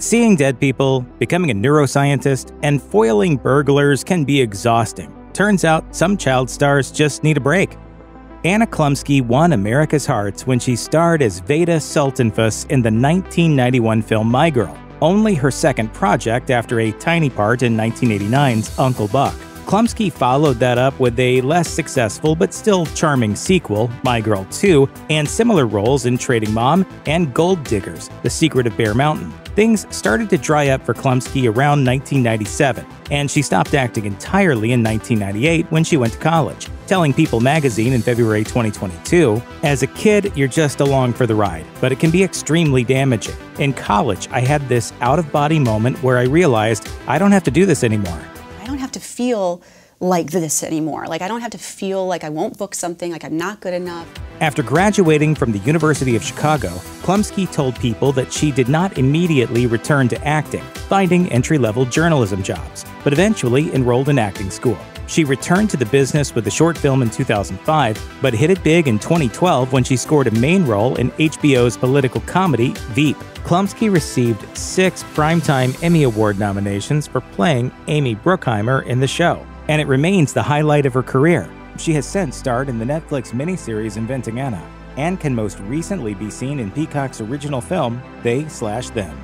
Seeing dead people, becoming a neuroscientist, and foiling burglars can be exhausting. Turns out some child stars just need a break. Anna Chlumsky won America's hearts when she starred as Veda Sultanfuss in the 1991 film My Girl, only her second project after a tiny part in 1989's Uncle Buck. Chlumsky followed that up with a less successful but still charming sequel, My Girl 2, and similar roles in Trading Mom and Gold Diggers, The Secret of Bear Mountain. Things started to dry up for Chlumsky around 1997, and she stopped acting entirely in 1998 when she went to college, telling People magazine in February 2022, "As a kid, you're just along for the ride, but it can be extremely damaging. In college, I had this out-of-body moment where I realized I don't have to do this anymore. I don't have to feel like this anymore. Like, I don't have to feel like I won't book something, like I'm not good enough." After graduating from the University of Chicago, Chlumsky told People that she did not immediately return to acting, finding entry-level journalism jobs, but eventually enrolled in acting school. She returned to the business with a short film in 2005, but hit it big in 2012 when she scored a main role in HBO's political comedy, Veep. Chlumsky received 6 Primetime Emmy Award nominations for playing Amy Bruckheimer in the show, and it remains the highlight of her career. She has since starred in the Netflix miniseries Inventing Anna, and can most recently be seen in Peacock's original film, They/Them.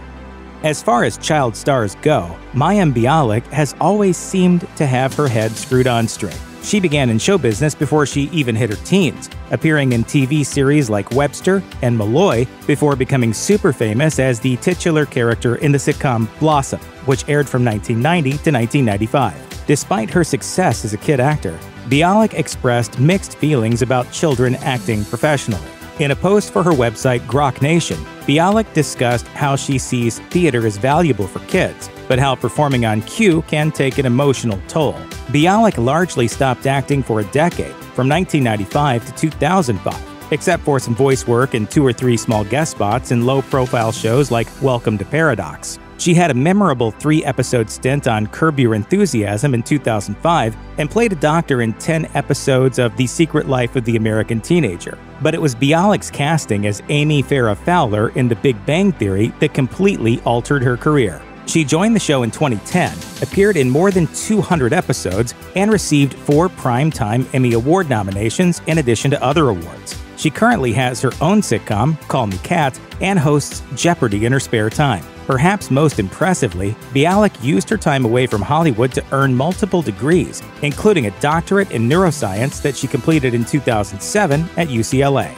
As far as child stars go, Mayim Bialik has always seemed to have her head screwed on straight. She began in show business before she even hit her teens, appearing in TV series like Webster and Malloy before becoming super famous as the titular character in the sitcom Blossom, which aired from 1990 to 1995. Despite her success as a kid actor, Bialik expressed mixed feelings about children acting professionally. In a post for her website Grok Nation, Bialik discussed how she sees theater as valuable for kids, but how performing on cue can take an emotional toll. Bialik largely stopped acting for a decade, from 1995 to 2005, except for some voice work and 2 or 3 small guest spots in low-profile shows like Welcome to Paradox. She had a memorable 3-episode stint on Curb Your Enthusiasm in 2005 and played a doctor in 10 episodes of The Secret Life of the American Teenager. But it was Bialik's casting as Amy Farrah Fowler in The Big Bang Theory that completely altered her career. She joined the show in 2010, appeared in more than 200 episodes, and received 4 Primetime Emmy Award nominations in addition to other awards. She currently has her own sitcom, Call Me Kat, and hosts Jeopardy in her spare time. Perhaps most impressively, Bialik used her time away from Hollywood to earn multiple degrees, including a doctorate in neuroscience that she completed in 2007 at UCLA.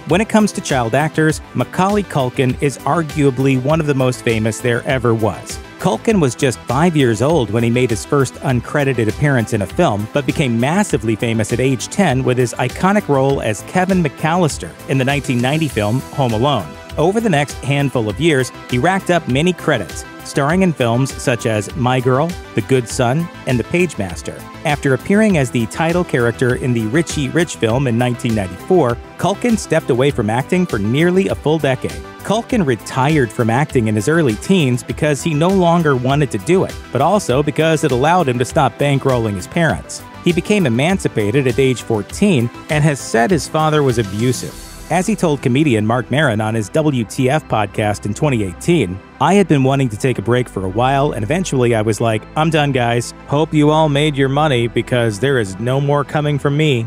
When it comes to child actors, Macauley Culkin is arguably one of the most famous there ever was. Culkin was just 5 years old when he made his first uncredited appearance in a film, but became massively famous at age 10 with his iconic role as Kevin McAllister in the 1990 film Home Alone. Over the next handful of years, he racked up many credits, starring in films such as My Girl, The Good Son, and The Pagemaster. After appearing as the title character in the Richie Rich film in 1994, Culkin stepped away from acting for nearly a full decade. Culkin retired from acting in his early teens because he no longer wanted to do it, but also because it allowed him to stop bankrolling his parents. He became emancipated at age 14 and has said his father was abusive. As he told comedian Marc Maron on his WTF podcast in 2018, "I had been wanting to take a break for a while, and eventually I was like, I'm done, guys. Hope you all made your money because there is no more coming from me."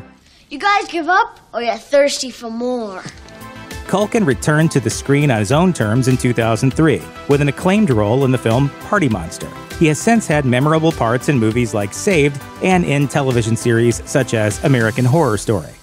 You guys give up, or you're thirsty for more? Culkin returned to the screen on his own terms in 2003, with an acclaimed role in the film Party Monster. He has since had memorable parts in movies like Saved and in television series such as American Horror Story.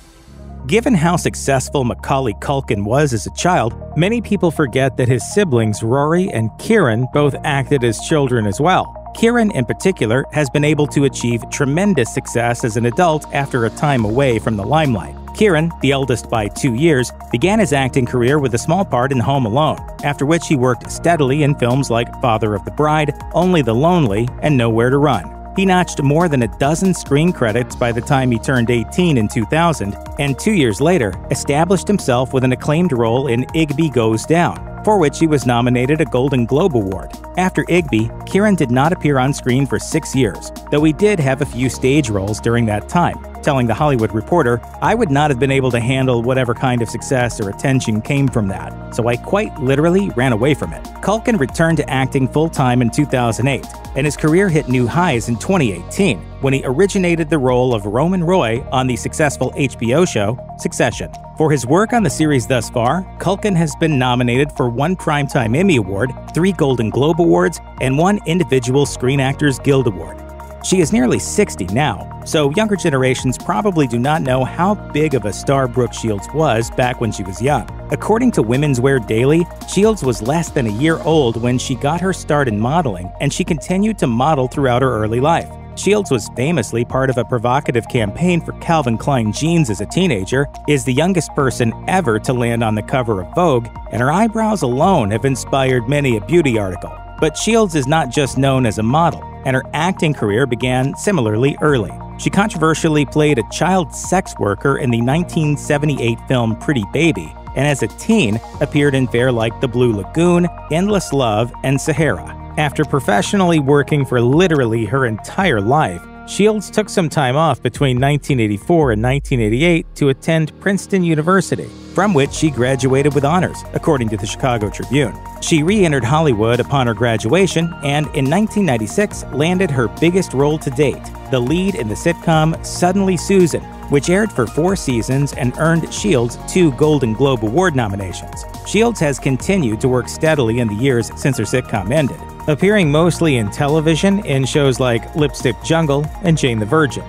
Given how successful Macaulay Culkin was as a child, many people forget that his siblings Rory and Kieran both acted as children as well. Kieran, in particular, has been able to achieve tremendous success as an adult after a time away from the limelight. Kieran, the eldest by 2 years, began his acting career with a small part in Home Alone, after which he worked steadily in films like Father of the Bride, Only the Lonely, and Nowhere to Run. He notched more than a dozen screen credits by the time he turned 18 in 2000, and 2 years later, established himself with an acclaimed role in Igby Goes Down, for which he was nominated a Golden Globe Award. After Igby, Kieran did not appear on screen for 6 years, though he did have a few stage roles during that time. telling The Hollywood Reporter, "I would not have been able to handle whatever kind of success or attention came from that, so I quite literally ran away from it." Culkin returned to acting full-time in 2008, and his career hit new highs in 2018 when he originated the role of Roman Roy on the successful HBO show Succession. For his work on the series thus far, Culkin has been nominated for 1 Primetime Emmy Award, 3 Golden Globe Awards, and 1 Individual Screen Actors Guild Award. She is nearly 60 now, so younger generations probably do not know how big of a star Brooke Shields was back when she was young. According to Women's Wear Daily, Shields was less than a year old when she got her start in modeling, and she continued to model throughout her early life. Shields was famously part of a provocative campaign for Calvin Klein jeans as a teenager, is the youngest person ever to land on the cover of Vogue, and her eyebrows alone have inspired many a beauty article. But Shields is not just known as a model, and her acting career began similarly early. She controversially played a child sex worker in the 1978 film Pretty Baby, and as a teen appeared in fare like The Blue Lagoon, Endless Love, and Sahara. After professionally working for literally her entire life, Shields took some time off between 1984 and 1988 to attend Princeton University, from which she graduated with honors, according to the Chicago Tribune. She re-entered Hollywood upon her graduation and in 1996 landed her biggest role to date, the lead in the sitcom Suddenly Susan, which aired for 4 seasons and earned Shields 2 Golden Globe Award nominations. Shields has continued to work steadily in the years since her sitcom ended, appearing mostly in television in shows like Lipstick Jungle and Jane the Virgin.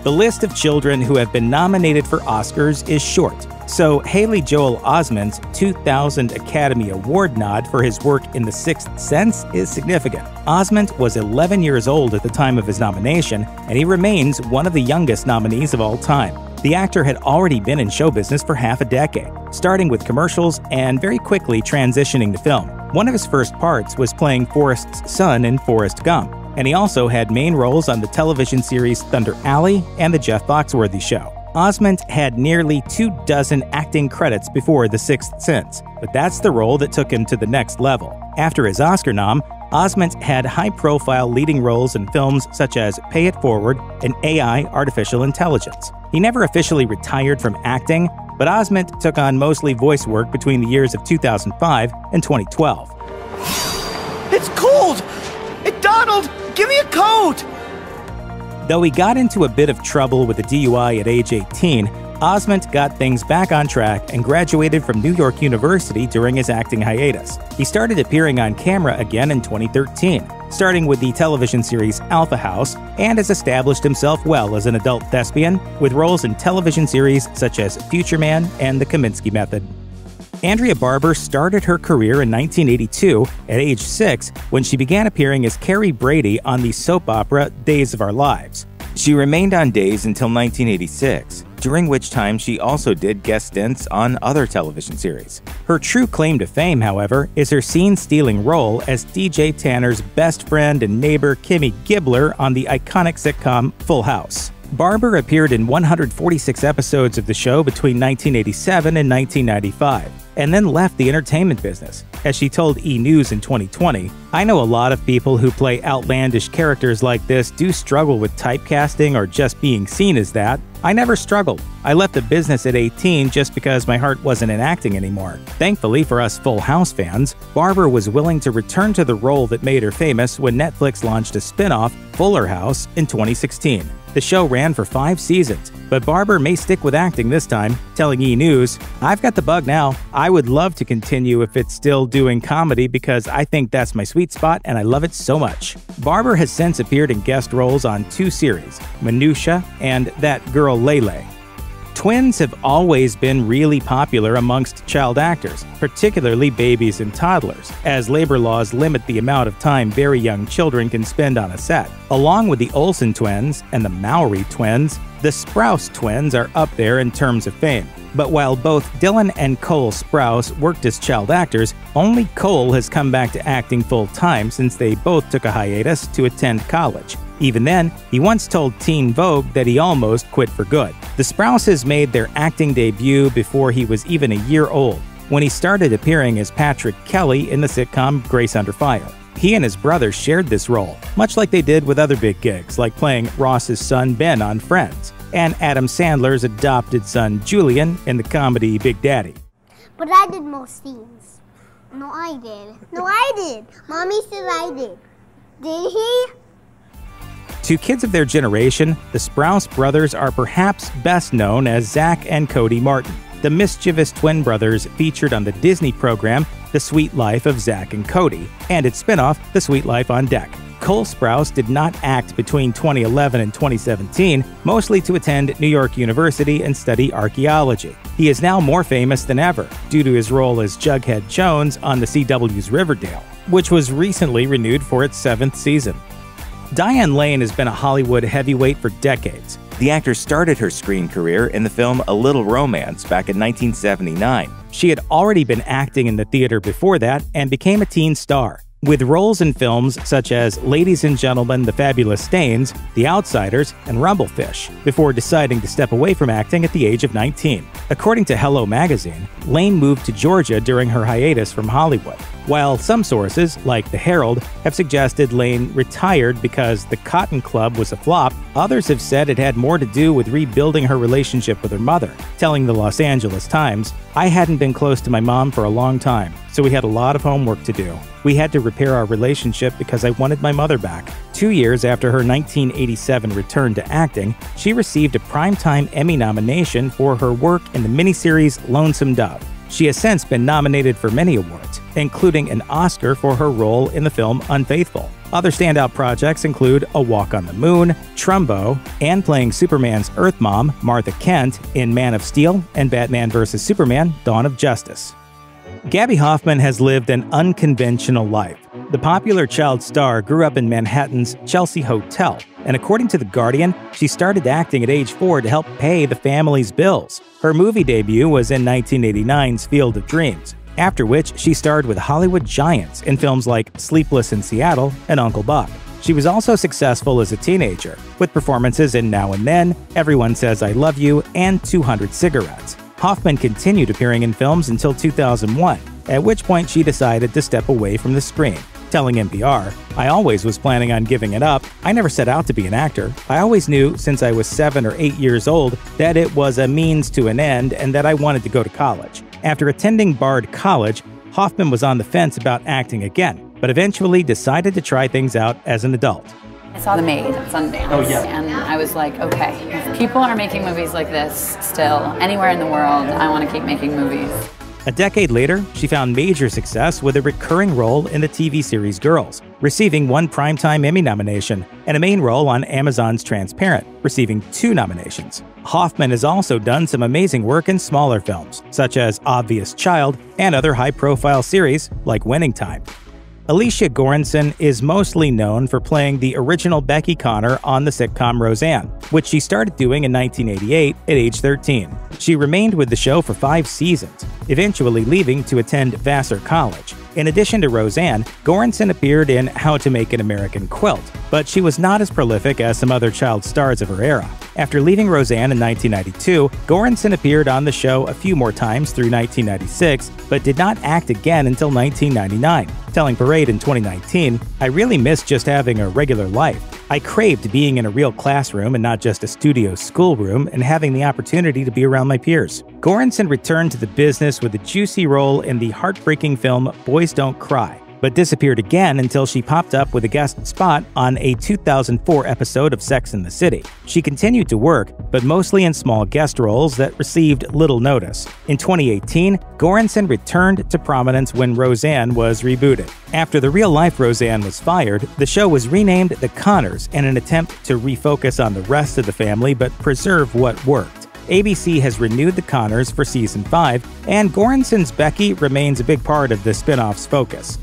The list of children who have been nominated for Oscars is short, so Haley Joel Osment's 2000 Academy Award nod for his work in The Sixth Sense is significant. Osment was 11 years old at the time of his nomination, and he remains one of the youngest nominees of all time. The actor had already been in show business for half a decade, starting with commercials and very quickly transitioning to film. One of his first parts was playing Forrest's son in Forrest Gump, and he also had main roles on the television series Thunder Alley and The Jeff Foxworthy Show. Osment had nearly 24 acting credits before The Sixth Sense, but that's the role that took him to the next level. After his Oscar nom, Osment had high-profile leading roles in films such as Pay It Forward and AI Artificial Intelligence. He never officially retired from acting, but Osment took on mostly voice work between the years of 2005 and 2012. It's cold! Hey, Donald, give me a coat! Though he got into a bit of trouble with a DUI at age 18, Osment got things back on track and graduated from New York University during his acting hiatus. He started appearing on camera again in 2013, starting with the television series Alpha House, and has established himself well as an adult thespian, with roles in television series such as Future Man and The Kaminsky Method. Andrea Barber started her career in 1982 at age 6 when she began appearing as Carrie Brady on the soap opera Days of Our Lives. She remained on Days until 1986, during which time she also did guest stints on other television series. Her true claim to fame, however, is her scene-stealing role as DJ Tanner's best friend and neighbor Kimmy Gibbler on the iconic sitcom Full House. Barber appeared in 146 episodes of the show between 1987 and 1995, and then left the entertainment business. As she told E! News in 2020, "I know a lot of people who play outlandish characters like this do struggle with typecasting or just being seen as that. I never struggled. I left the business at 18 just because my heart wasn't in acting anymore." Thankfully for us Full House fans, Barber was willing to return to the role that made her famous when Netflix launched a spin-off, Fuller House, in 2016. The show ran for 5 seasons, but Barber may stick with acting this time, telling E! News, "I've got the bug now. I would love to continue if it's still doing comedy because I think that's my sweet spot and I love it so much." Barber has since appeared in guest roles on 2 series, Minutia and That Girl Lele. Twins have always been really popular amongst child actors, particularly babies and toddlers, as labor laws limit the amount of time very young children can spend on a set. Along with the Olsen twins and the Mowry twins, the Sprouse twins are up there in terms of fame. But while both Dylan and Cole Sprouse worked as child actors, only Cole has come back to acting full-time since they both took a hiatus to attend college. Even then, he once told Teen Vogue that he almost quit for good. The Sprouses made their acting debut before he was even a year old, when he started appearing as Patrick Kelly in the sitcom Grace Under Fire. He and his brother shared this role, much like they did with other big gigs, like playing Ross's son Ben on Friends. and Adam Sandler's adopted son Julian in the comedy Big Daddy. But I did most scenes. No, I did. No, I did. Mommy said I did. Did he? To kids of their generation, the Sprouse brothers are perhaps best known as Zach and Cody Martin, the mischievous twin brothers featured on the Disney program The Sweet Life of Zach and Cody, and its spin-off The Sweet Life on Deck. Cole Sprouse did not act between 2011 and 2017, mostly to attend New York University and study archaeology. He is now more famous than ever due to his role as Jughead Jones on the CW's Riverdale, which was recently renewed for its 7th season. Diane Lane has been a Hollywood heavyweight for decades. The actor started her screen career in the film A Little Romance back in 1979. She had already been acting in the theater before that and became a teen star, with roles in films such as Ladies and Gentlemen, The Fabulous Stains, The Outsiders, and Rumblefish, before deciding to step away from acting at the age of 19. According to Hello Magazine, Lane moved to Georgia during her hiatus from Hollywood, while some sources, like The Herald, have suggested Lane retired because The Cotton Club was a flop. Others have said it had more to do with rebuilding her relationship with her mother, telling the Los Angeles Times, "I hadn't been close to my mom for a long time, so we had a lot of homework to do. We had to repair our relationship because I wanted my mother back." 2 years after her 1987 return to acting, she received a Primetime Emmy nomination for her work in the miniseries Lonesome Dove. She has since been nominated for many awards, including an Oscar for her role in the film Unfaithful. Other standout projects include A Walk on the Moon, Trumbo, and playing Superman's Earth Mom, Martha Kent, in Man of Steel and Batman vs. Superman: Dawn of Justice. Gaby Hoffmann has lived an unconventional life. The popular child star grew up in Manhattan's Chelsea Hotel, and according to The Guardian, she started acting at age 4 to help pay the family's bills. Her movie debut was in 1989's Field of Dreams, after which she starred with Hollywood giants in films like Sleepless in Seattle and Uncle Buck. She was also successful as a teenager, with performances in Now and Then, Everyone Says I Love You, and 200 Cigarettes. Hoffmann continued appearing in films until 2001, at which point she decided to step away from the screen, telling NPR, "I always was planning on giving it up. I never set out to be an actor. I always knew since I was 7 or 8 years old that it was a means to an end and that I wanted to go to college." After attending Bard College, Hoffmann was on the fence about acting again, but eventually decided to try things out as an adult. I saw The Maid at Sundance, and I was like, okay, if people are making movies like this still, anywhere in the world, I want to keep making movies. A decade later, she found major success with a recurring role in the TV series Girls, receiving 1 Primetime Emmy nomination, and a main role on Amazon's Transparent, receiving 2 nominations. Hoffmann has also done some amazing work in smaller films, such as Obvious Child and other high-profile series like Winning Time. Alicia Goranson is mostly known for playing the original Becky Connor on the sitcom Roseanne, which she started doing in 1988 at age 13. She remained with the show for 5 seasons, eventually leaving to attend Vassar College. In addition to Roseanne, Goranson appeared in How to Make an American Quilt, but she was not as prolific as some other child stars of her era. After leaving Roseanne in 1992, Goranson appeared on the show a few more times through 1996, but did not act again until 1999, telling Parade in 2019, "I really miss just having a regular life. I craved being in a real classroom and not just a studio schoolroom and having the opportunity to be around my peers." Goranson returned to the business with a juicy role in the heartbreaking film Boys Don't Cry, but disappeared again until she popped up with a guest spot on a 2004 episode of Sex and the City. She continued to work, but mostly in small guest roles that received little notice. In 2018, Goranson returned to prominence when Roseanne was rebooted. After the real-life Roseanne was fired, the show was renamed The Connors in an attempt to refocus on the rest of the family but preserve what worked. ABC has renewed The Connors for Season 5, and Goranson's Becky remains a big part of the spin-off's focus.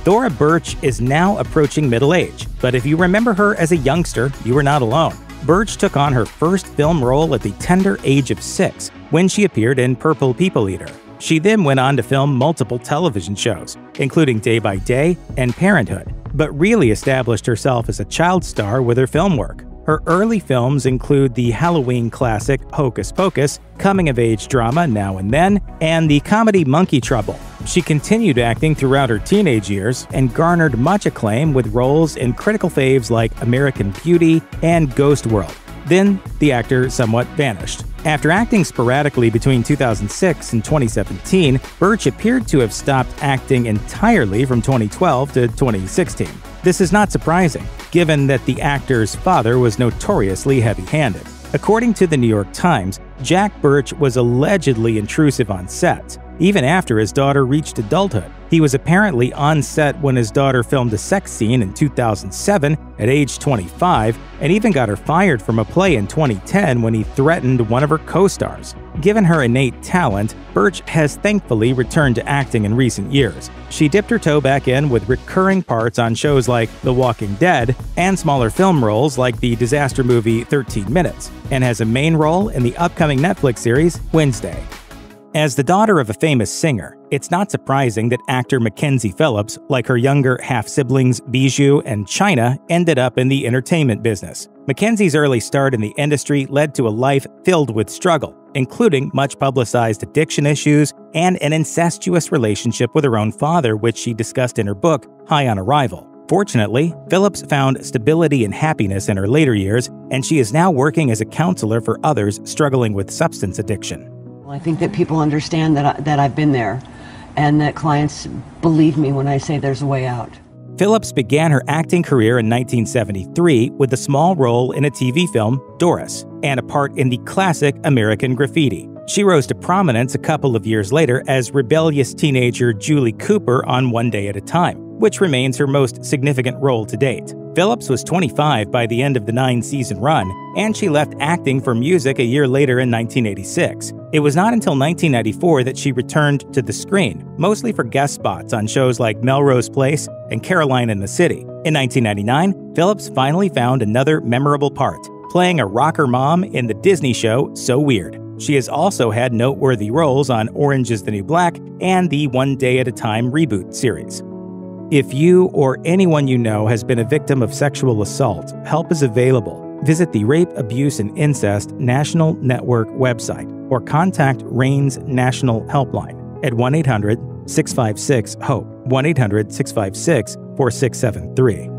Thora Birch is now approaching middle age, but if you remember her as a youngster, you were not alone. Birch took on her first film role at the tender age of 6, when she appeared in Purple People Eater. She then went on to film multiple television shows, including Day by Day and Parenthood, but really established herself as a child star with her film work. Her early films include the Halloween classic Hocus Pocus, coming-of-age drama Now and Then, and the comedy Monkey Trouble. She continued acting throughout her teenage years and garnered much acclaim with roles in critical faves like American Beauty and Ghost World. Then, the actor somewhat vanished. After acting sporadically between 2006 and 2017, Birch appeared to have stopped acting entirely from 2012 to 2016. This is not surprising, given that the actor's father was notoriously heavy-handed. According to the New York Times, Jack Birch was allegedly intrusive on set, even after his daughter reached adulthood. He was apparently on set when his daughter filmed a sex scene in 2007 at age 25, and even got her fired from a play in 2010 when he threatened one of her co-stars. Given her innate talent, Birch has thankfully returned to acting in recent years. She dipped her toe back in with recurring parts on shows like The Walking Dead and smaller film roles like the disaster movie 13 Minutes, and has a main role in the upcoming Netflix series Wednesday. As the daughter of a famous singer, it's not surprising that actor Mackenzie Phillips, like her younger half-siblings Bijou and China, ended up in the entertainment business. Mackenzie's early start in the industry led to a life filled with struggle, including much publicized addiction issues and an incestuous relationship with her own father, which she discussed in her book, High on Arrival. Fortunately, Phillips found stability and happiness in her later years, and she is now working as a counselor for others struggling with substance addiction. I think that people understand that I've been there, and that clients believe me when I say there's a way out. Phillips began her acting career in 1973 with a small role in a TV film, Doris, and a part in the classic American Graffiti. She rose to prominence a couple of years later as rebellious teenager Julie Cooper on One Day at a Time, which remains her most significant role to date. Phillips was 25 by the end of the 9-season run, and she left acting for music a year later in 1986. It was not until 1994 that she returned to the screen, mostly for guest spots on shows like Melrose Place and Caroline in the City. In 1999, Phillips finally found another memorable part, playing a rocker mom in the Disney show So Weird. She has also had noteworthy roles on Orange is the New Black and the One Day at a Time reboot series. If you or anyone you know has been a victim of sexual assault, help is available. Visit the Rape, Abuse, and Incest National Network website or contact RAIN's National Helpline at 1-800-656-HOPE, 1-800-656-4673.